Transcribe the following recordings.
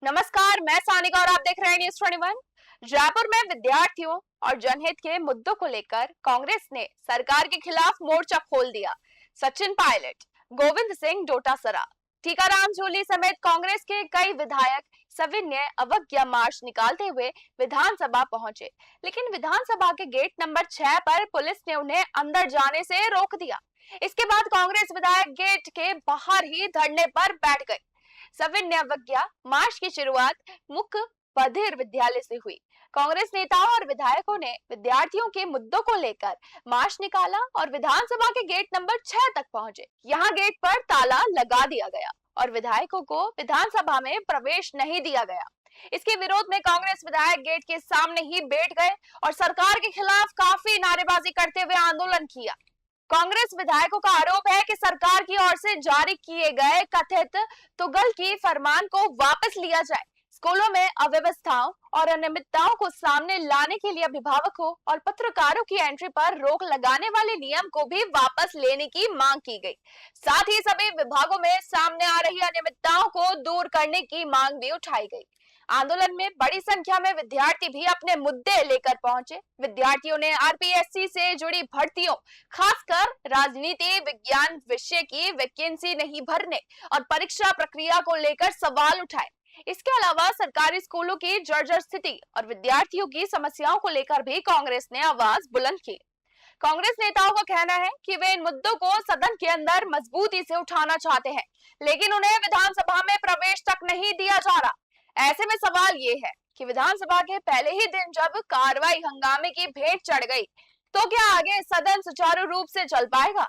नमस्कार, मैं सानिका और आप देख रहे हैं न्यूज़ 21। जयपुर में विद्यार्थियों और जनहित के मुद्दों को लेकर कांग्रेस ने सरकार के खिलाफ मोर्चा खोल दिया। सचिन पायलट, गोविंद सिंह डोटासरा, टीकाराम जूली समेत कांग्रेस के कई विधायक सविनय अवज्ञा मार्च निकालते हुए विधानसभा पहुंचे, लेकिन विधानसभा के गेट नंबर 6 पर पुलिस ने उन्हें अंदर जाने से रोक दिया। इसके बाद कांग्रेस विधायक गेट के बाहर ही धरने पर बैठ गए। सविनय अवज्ञा मार्च की शुरुआत मुख्य बधिर विद्यालय से हुई। कांग्रेस नेताओं और विधायकों ने विद्यार्थियों के मुद्दों को लेकर मार्च निकाला और विधानसभा के गेट नंबर 6 तक पहुंचे। यहां गेट पर ताला लगा दिया गया और विधायकों को विधानसभा में प्रवेश नहीं दिया गया। इसके विरोध में कांग्रेस विधायक गेट के सामने ही बैठ गए और सरकार के खिलाफ काफी नारेबाजी करते हुए आंदोलन किया। कांग्रेस विधायकों का आरोप है कि सरकार की ओर से जारी किए गए कथित तुगलकी फरमान को वापस लिया जाए। स्कूलों में अव्यवस्थाओं और अनियमितताओं को सामने लाने के लिए अभिभावकों और पत्रकारों की एंट्री पर रोक लगाने वाले नियम को भी वापस लेने की मांग की गई। साथ ही सभी विभागों में सामने आ रही अनियमितताओं को दूर करने की मांग भी उठाई गई। आंदोलन में बड़ी संख्या में विद्यार्थी भी अपने मुद्दे लेकर पहुंचे। विद्यार्थियों ने आरपीएससी से जुड़ी भर्तियों, खासकर राजनीति विज्ञान विषय की वैकेंसी नहीं भरने और परीक्षा प्रक्रिया को लेकर सवाल उठाए। इसके अलावा सरकारी स्कूलों की जर्जर स्थिति और विद्यार्थियों की समस्याओं को लेकर भी कांग्रेस ने आवाज बुलंद की। कांग्रेस नेताओं का कहना है कि वे इन मुद्दों को सदन के अंदर मजबूती से उठाना चाहते हैं, लेकिन उन्हें विधानसभा में प्रवेश तक नहीं दिया जा रहा। ऐसे में सवाल ये है कि विधानसभा के पहले ही दिन जब कार्रवाई हंगामे की भेंट चढ़ गई, तो क्या आगे सदन सुचारू रूप से चल पाएगा?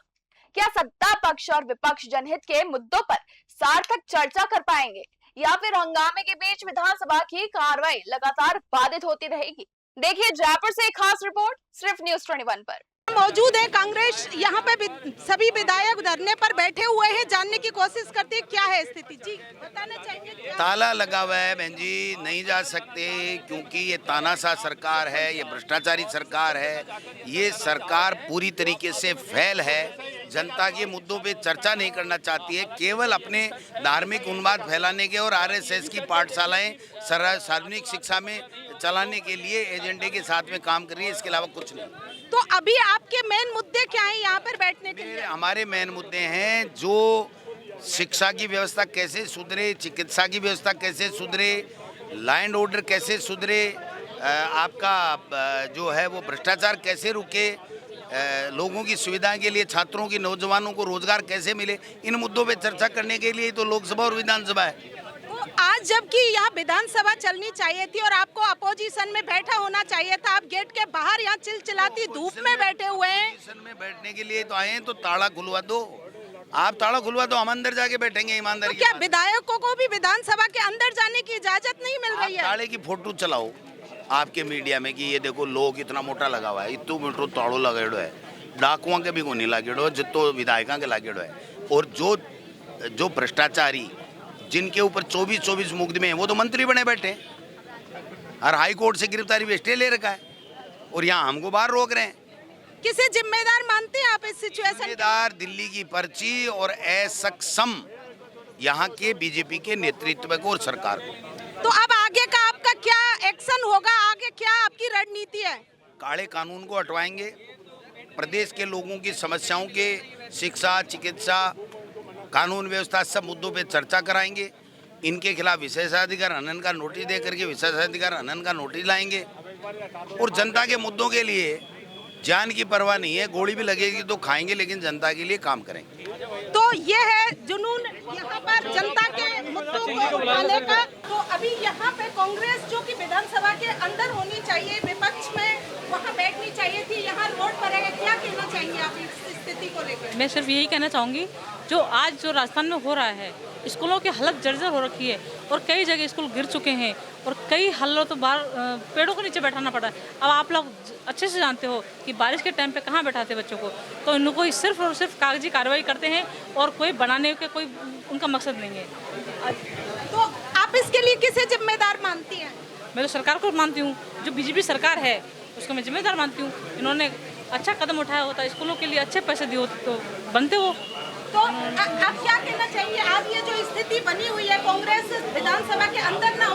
क्या सत्ता पक्ष और विपक्ष जनहित के मुद्दों पर सार्थक चर्चा कर पाएंगे, या फिर हंगामे के बीच विधानसभा की कार्रवाई लगातार बाधित होती रहेगी? देखिए जयपुर से एक खास रिपोर्ट सिर्फ न्यूज़ 21 पर। मौजूद है कांग्रेस यहाँ पे सभी विधायक धरने पर बैठे हुए हैं, जानने की कोशिश करते हैं क्या है स्थिति। जी बताना चाहेंगे। ताला लगा हुआ है बहन जी, नहीं जा सकते क्योंकि ये तानाशाह सरकार है, ये भ्रष्टाचारी सरकार है, ये सरकार पूरी तरीके से फेल है। जनता के मुद्दों पे चर्चा नहीं करना चाहती है, केवल अपने धार्मिक उन्माद फैलाने के और आरएसएस की पाठशालाएं सार्वजनिक शिक्षा में चलाने के लिए एजेंडे के साथ में काम कर रही है, इसके अलावा कुछ नहीं। तो अभी आपके मेन मुद्दे क्या हैं यहाँ पर बैठने के लिए? हमारे मेन मुद्दे हैं जो शिक्षा की व्यवस्था कैसे सुधरे, चिकित्सा की व्यवस्था कैसे सुधरे, लॉ एंड ऑर्डर कैसे सुधरे, आपका जो है वो भ्रष्टाचार कैसे रुके, लोगों की सुविधा के लिए छात्रों की नौजवानों को रोजगार कैसे मिले। इन मुद्दों पे चर्चा करने के लिए तो लोकसभा और विधानसभा है। तो आज जबकि यहाँ विधानसभा चलनी चाहिए थी और आपको अपोजिशन में बैठा होना चाहिए था, आप गेट के बाहर यहाँ चिलचिलाती धूप में बैठे हुए हैं। अपोजिशन में बैठने के लिए तो आए हैं, तो ताला खुलवा दो, आप ताला खुलवा दो, हम अंदर जाके बैठेंगे ईमानदारी। तो क्या विधायकों को भी विधानसभा के अंदर जाने की इजाजत नहीं मिल रही है? ताले की फोटो चलाओ आपके मीडिया में कि ये देखो लोग इतना मोटा लगा हुआ है, इतू मीटर ताड़ो लगेड़ो है, डाकुओं के भी को नहीं लागेड़ो, जितो विधायकों के लागेड़ो है। और जो भ्रष्टाचारी जिनके ऊपर 24-24 मुकदमे हैं वो तो मंत्री बने बैठे और हाई कोर्ट से गिरफ्तारी पे स्टे ले रखा है, और यहाँ हमको बाहर रोक रहे हैं। किसे जिम्मेदार मानते हैं आप इस सिचुएशन? जिम्मेदार दिल्ली की पर्ची और असक्षम यहाँ के बीजेपी के नेतृत्व को और सरकार को। तो अब आगे का आपका क्या एक्शन होगा, आगे क्या आपकी रणनीति है? काले कानून को हटवाएंगे, प्रदेश के लोगों की समस्याओं के शिक्षा, चिकित्सा, कानून व्यवस्था सब मुद्दों पे चर्चा कराएंगे। इनके खिलाफ विशेषाधिकार हनन का नोटिस दे करके विशेषाधिकार हनन का नोटिस लाएंगे, और जनता के मुद्दों के लिए जान की परवाह नहीं है, गोली भी लगेगी तो खाएंगे, लेकिन जनता के लिए काम करेंगे। तो ये है जुनून यहाँ पर जनता के मुद्दों को उठाने का। तो अभी यहाँ पे कांग्रेस जो कि विधानसभा के अंदर होनी चाहिए, विपक्ष में वहाँ बैठनी चाहिए थी, यहाँ रोड पर है, क्या कहना चाहिए आप इस स्थिति को लेकर? मैं सिर्फ यही कहना चाहूँगी, जो आज जो राजस्थान में हो रहा है, स्कूलों की हालत जर्जर हो रखी है और कई जगह स्कूल गिर चुके हैं और कई हल्लों तो बाहर पेड़ों के नीचे बैठाना पड़ा है। अब आप लोग अच्छे से जानते हो कि बारिश के टाइम पे कहाँ बैठाते बच्चों को, तो इनको सिर्फ और सिर्फ कागजी कार्रवाई करते हैं और कोई बनाने का कोई उनका मकसद नहीं है। तो आप इसके लिए किसे जिम्मेदार मानती हैं? मैं तो सरकार को मानती हूँ, जो बीजेपी सरकार है उसको मैं जिम्मेदार मानती हूँ। इन्होंने अच्छा कदम उठाया होता, स्कूलों के लिए अच्छे पैसे दिए होते तो बनते हो। तो आप क्या कहना चाहिए, आज ये जो स्थिति बनी हुई है, कांग्रेस विधानसभा के अंदर ना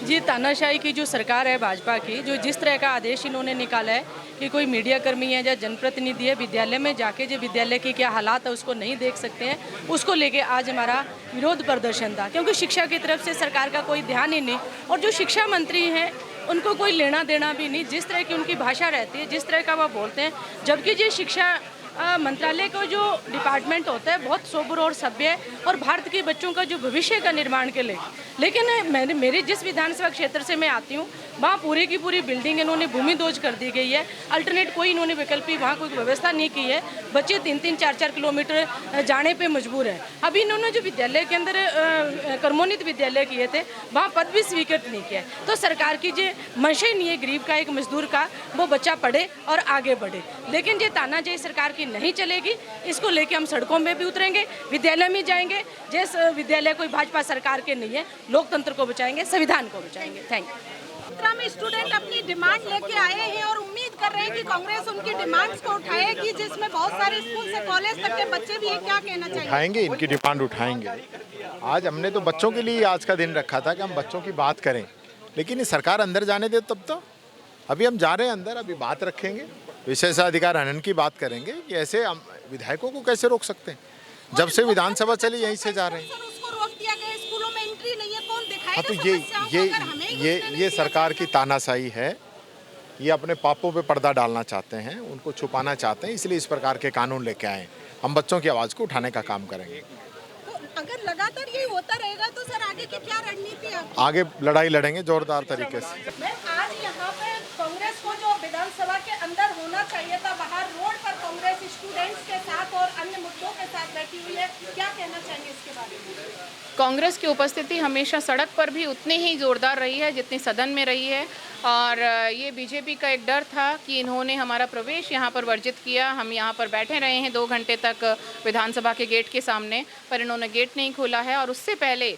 जी, तानाशाही की जो सरकार है भाजपा की, जो जिस तरह का आदेश इन्होंने निकाला है कि कोई मीडिया कर्मी है या जनप्रतिनिधि है विद्यालय में जाके जो विद्यालय की क्या हालात है उसको नहीं देख सकते हैं, उसको लेके आज हमारा विरोध प्रदर्शन था। क्योंकि शिक्षा की तरफ से सरकार का कोई ध्यान ही नहीं, और जो शिक्षा मंत्री हैं उनको कोई लेना देना भी नहीं। जिस तरह की उनकी भाषा रहती है, जिस तरह का वह बोलते हैं, जबकि जो शिक्षा मंत्रालय का जो डिपार्टमेंट होता है बहुत सोबर और सभ्य है और भारत के बच्चों का जो भविष्य का निर्माण के लिए। लेकिन मेरे जिस विधानसभा क्षेत्र से मैं आती हूँ वहाँ पूरी की पूरी बिल्डिंग इन्होंने भूमिदोज कर दी गई है। अल्टरनेट कोई इन्होंने वैकल्पिक वहाँ कोई व्यवस्था नहीं की है। बच्चे 3-3, 4-4 किलोमीटर जाने पे मजबूर है। अभी इन्होंने जो विद्यालय के अंदर क्रमोन्नत विद्यालय किए थे वहाँ पद भी स्वीकृत नहीं किया। तो सरकार की जो मंशा ही नहीं है गरीब का, एक मजदूर का, वो बच्चा पढ़े और आगे बढ़े। लेकिन ये तानाशाही सरकार की नहीं चलेगी। इसको लेके हम सड़कों में भी उतरेंगे, विद्यालय में जाएंगे। जिस विद्यालय कोई भाजपा सरकार के नहीं है, लोकतंत्र को बचाएंगे, संविधान को बचाएंगे। Thank you. सत्रा में स्टूडेंट अपनी डिमांड लेके आए हैं और उम्मीद कर रहे हैं कि कांग्रेस उनकी डिमांड्स को उठाएगी, जिसमें बहुत सारे स्कूल से कॉलेज तक के बच्चे भी हैं। क्या कहना चाहिए? उठाएंगे, इनकी डिमांड उठाएंगे। आज हमने तो बच्चों के लिए आज का दिन रखा था कि हम बच्चों की बात करें, लेकिन ये सरकार अंदर जाने दे तब तो। अभी हम जा रहे हैं अंदर, अभी बात रखेंगे, विशेषाधिकार हनन की बात करेंगे कि ऐसे हम विधायकों को कैसे रोक सकते हैं। जब से विधानसभा चली यहीं से जा रहे हैं। उसको रोक दिया गया, स्कूलों में एंट्री नहीं है, कौन दिखाएगा? हाँ, तो ये सरकार की तानाशाही है। ये अपने पापों पे पर्दा डालना चाहते हैं, उनको छुपाना चाहते हैं, इसलिए इस प्रकार के कानून लेके आए। हम बच्चों की आवाज़ को उठाने का काम करेंगे। तो अगर लगातार यही होता रहेगा तो सर आगे की क्या रणनीति है? आगे लड़ाई लड़ेंगे जोरदार तरीके से। मैम, आज यहाँ पे कांग्रेस को जो विधानसभा के अंदर होना चाहिए था, बाहर रोड पर कांग्रेस स्टूडेंट्स के साथ और अन्य मुद्दों के साथ बैठी हुई है। क्या कहना चाहिए इसके बारे में? कांग्रेस की उपस्थिति हमेशा सड़क पर भी उतनी ही ज़ोरदार रही है जितनी सदन में रही है। और ये बीजेपी का एक डर था कि इन्होंने हमारा प्रवेश यहाँ पर वर्जित किया। हम यहाँ पर बैठे रहे हैं 2 घंटे तक विधानसभा के गेट के सामने, पर इन्होंने गेट नहीं खोला है। और उससे पहले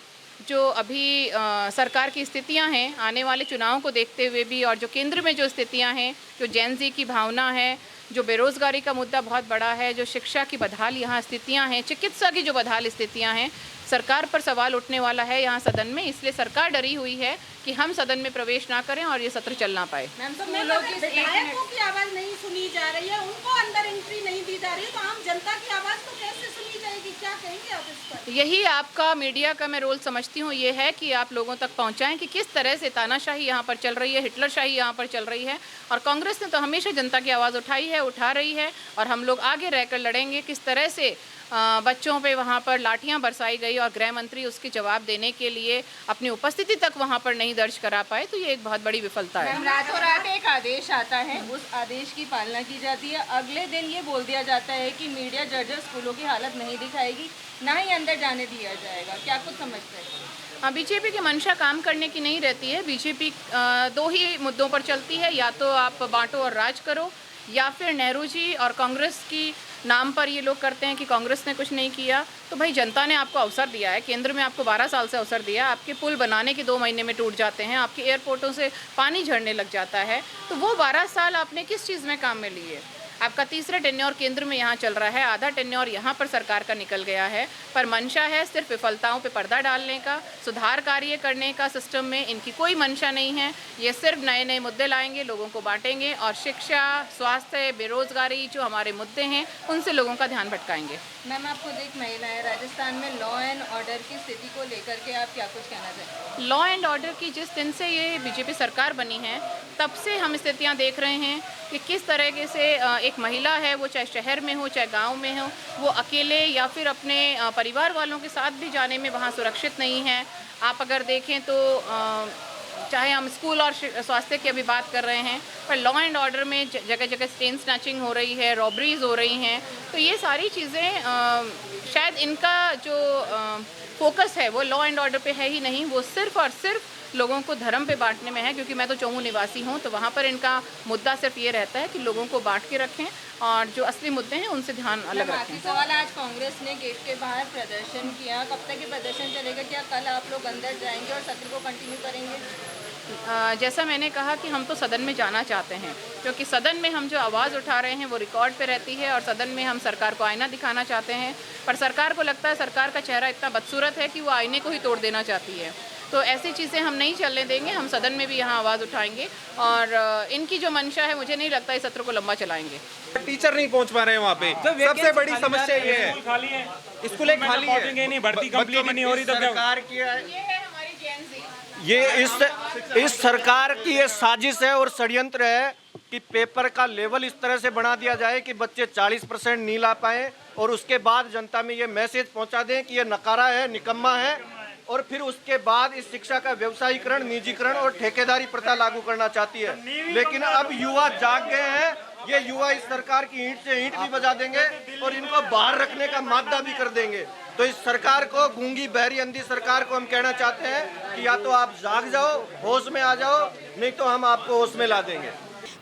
जो अभी सरकार की स्थितियां हैं, आने वाले चुनाव को देखते हुए भी, और जो केंद्र में जो स्थितियां हैं, जो जेन ज़ी की भावना है, जो बेरोज़गारी का मुद्दा बहुत बड़ा है, जो शिक्षा की बदहाल यहाँ स्थितियां हैं, चिकित्सा की जो बदहाल स्थितियां हैं, सरकार पर सवाल उठने वाला है यहाँ सदन में। इसलिए सरकार डरी हुई है कि हम सदन में प्रवेश ना करें और ये सत्र चल ना पाए। विधायकों की आवाज़ नहीं सुनी जा रही है, उनको अंदर एंट्री नहीं दी जा रही है, तो आम जनता की आवाज़ तो कैसे सुनी जाएगी? क्या कहेंगे आप इस पर? यही आपका मीडिया का मैं रोल समझती हूँ, ये है कि आप लोगों तक पहुँचाएं कि किस तरह से तानाशाही यहाँ पर चल रही है, हिटलरशाही यहाँ पर चल रही है। और कांग्रेस ने तो हमेशा जनता की आवाज़ उठाई है, उठा रही है, और हम लोग आगे रहकर लड़ेंगे। किस तरह से बच्चों पे वहाँ पर लाठियाँ बरसाई गई और गृह मंत्री उसकी जवाब देने के लिए अपनी उपस्थिति तक वहाँ पर नहीं दर्ज करा पाए, तो ये एक बहुत बड़ी विफलता है। रातों रात एक आदेश आता है, उस आदेश की पालना की जाती है, अगले दिन ये बोल दिया जाता है कि मीडिया जर्जर स्कूलों की हालत नहीं दिखाएगी, ना ही अंदर जाने दिया जाएगा। क्या कुछ समझते हैं? बीजेपी की मंशा काम करने की नहीं रहती है। बीजेपी 2 ही मुद्दों पर चलती है, या तो आप बांटो और राज करो, या फिर नेहरू जी और कांग्रेस की नाम पर ये लोग करते हैं कि कांग्रेस ने कुछ नहीं किया। तो भाई जनता ने आपको अवसर दिया है, केंद्र में आपको 12 साल से अवसर दिया। आपके पुल बनाने के 2 महीने में टूट जाते हैं, आपके एयरपोर्टों से पानी झड़ने लग जाता है, तो वो 12 साल आपने किस चीज़ में काम में लिए? आपका तीसरा टेन्योर केंद्र में यहाँ चल रहा है, आधा टेन्योर यहाँ पर सरकार का निकल गया है, पर मंशा है सिर्फ विफलताओं पे पर्दा डालने का, सुधार कार्य करने का। सिस्टम में इनकी कोई मंशा नहीं है। ये सिर्फ नए नए मुद्दे लाएंगे, लोगों को बांटेंगे, और शिक्षा, स्वास्थ्य, बेरोजगारी जो हमारे मुद्दे हैं उनसे लोगों का ध्यान भटकाएंगे। मैम, आप खुद एक महिला है, राजस्थान में लॉ एंड ऑर्डर की स्थिति को लेकर के आप क्या कुछ कहना चाहते हैं? लॉ एंड ऑर्डर की जिस दिन से ये बीजेपी सरकार बनी है, तब से हम स्थितियाँ देख रहे हैं कि किस तरीके से एक महिला है, वो चाहे शहर में हो चाहे गांव में हो, वो अकेले या फिर अपने परिवार वालों के साथ भी जाने में वहाँ सुरक्षित नहीं है। आप अगर देखें तो चाहे हम स्कूल और स्वास्थ्य की अभी बात कर रहे हैं, पर लॉ एंड ऑर्डर में जगह जगह चेन स्नैचिंग हो रही है, रॉबरीज हो रही हैं। तो ये सारी चीज़ें शायद इनका जो फोकस है वो लॉ एंड ऑर्डर पे है ही नहीं, वो सिर्फ और सिर्फ लोगों को धर्म पे बांटने में है। क्योंकि मैं तो चौमू निवासी हूँ, तो वहाँ पर इनका मुद्दा सिर्फ ये रहता है कि लोगों को बांट के रखें और जो असली मुद्दे हैं उनसे ध्यान अलग रखें। सवाल, आज कांग्रेस ने गेट के बाहर प्रदर्शन किया, कब तक ये प्रदर्शन चलेगा? क्या कल आप लोग अंदर जाएंगे और सत्र को कंटिन्यू करेंगे? जैसा मैंने कहा कि हम तो सदन में जाना चाहते हैं, क्योंकि सदन में हम जो आवाज़ उठा रहे हैं वो रिकॉर्ड पे रहती है, और सदन में हम सरकार को आईना दिखाना चाहते हैं। पर सरकार को लगता है सरकार का चेहरा इतना बदसूरत है कि वो आईने को ही तोड़ देना चाहती है। तो ऐसी चीज़ें हम नहीं चलने देंगे। हम सदन में भी यहाँ आवाज़ उठाएंगे और इनकी जो मंशा है, मुझे नहीं लगता इस सत्र को लंबा चलाएंगे। टीचर नहीं पहुंच पा रहे हैं वहाँ पे, सबसे बड़ी समस्या ये है। खाली है, स्कूलें खाली है, नहीं भर्ती कंप्लीट नहीं हो रही, तो सरकार की ये है हमारी जेन ज़ी। ये इस सरकार की ये साजिश है और षड्यंत्र है कि पेपर का लेवल इस तरह से बना दिया जाए कि बच्चे 40% नहीं ला पाए और उसके बाद जनता में ये मैसेज पहुंचा दें कि ये नकारा है, निकम्मा है, और फिर उसके बाद इस शिक्षा का व्यवसायीकरण, निजीकरण और ठेकेदारी प्रथा लागू करना चाहती है। लेकिन अब युवा जाग गए हैं, ये युवा इस सरकार की ईंट से ईंट भी बजा देंगे और इनको बाहर रखने का मादा भी कर देंगे। तो इस सरकार को, गूंगी बहरी अंधी सरकार को हम कहना चाहते हैं कि या तो आप जाग जाओ, होश में आ जाओ, नहीं तो हम आपको होश में ला देंगे।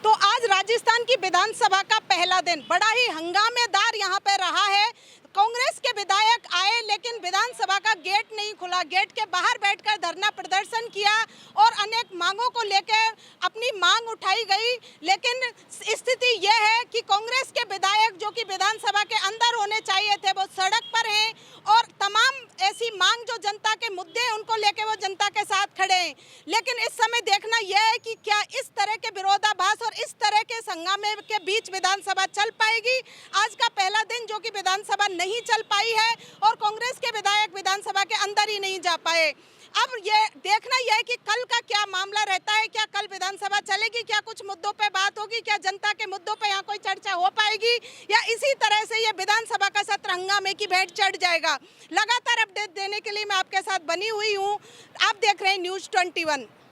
तो आज राजस्थान की विधानसभा का पहला दिन बड़ा ही हंगामेदार यहाँ पे रहा है। कांग्रेस के विधायक आए लेकिन विधानसभा का गेट नहीं खुला, गेट के बाहर बैठकर धरना प्रदर्शन किया और अनेक मांगों को लेकर अपनी मांग उठाई गई। लेकिन स्थिति यह है कि कांग्रेस के विधायक जो कि विधानसभा के अंदर होने चाहिए थे, वो सड़क पर हैं और तमाम ऐसी मांग जो जनता के मुद्दे हैं उनको लेकर वो जनता के साथ खड़े हैं। लेकिन इस समय देखना यह है कि क्या इस तरह के विरोधाभास और इस तरह के संगामे के बीच विधानसभा चल पाएगी। आज का पहला दिन जो कि विधानसभा नहीं चल पाई है और कांग्रेस के विधायक विधानसभा के अंदर ही नहीं जा पाए। अब ये देखना यह है कि कल का क्या मामला रहता है, क्या कल विधानसभा चलेगी, क्या कुछ मुद्दों पे बात होगी, क्या जनता के मुद्दों पे यहाँ कोई चर्चा हो पाएगी, या इसी तरह से ये विधानसभा का सत्र हंगामे की भेंट चढ़ जाएगा। लगातार अपडेट देने के लिए मैं आपके साथ बनी हुई हूँ। आप देख रहे हैं न्यूज़ 21।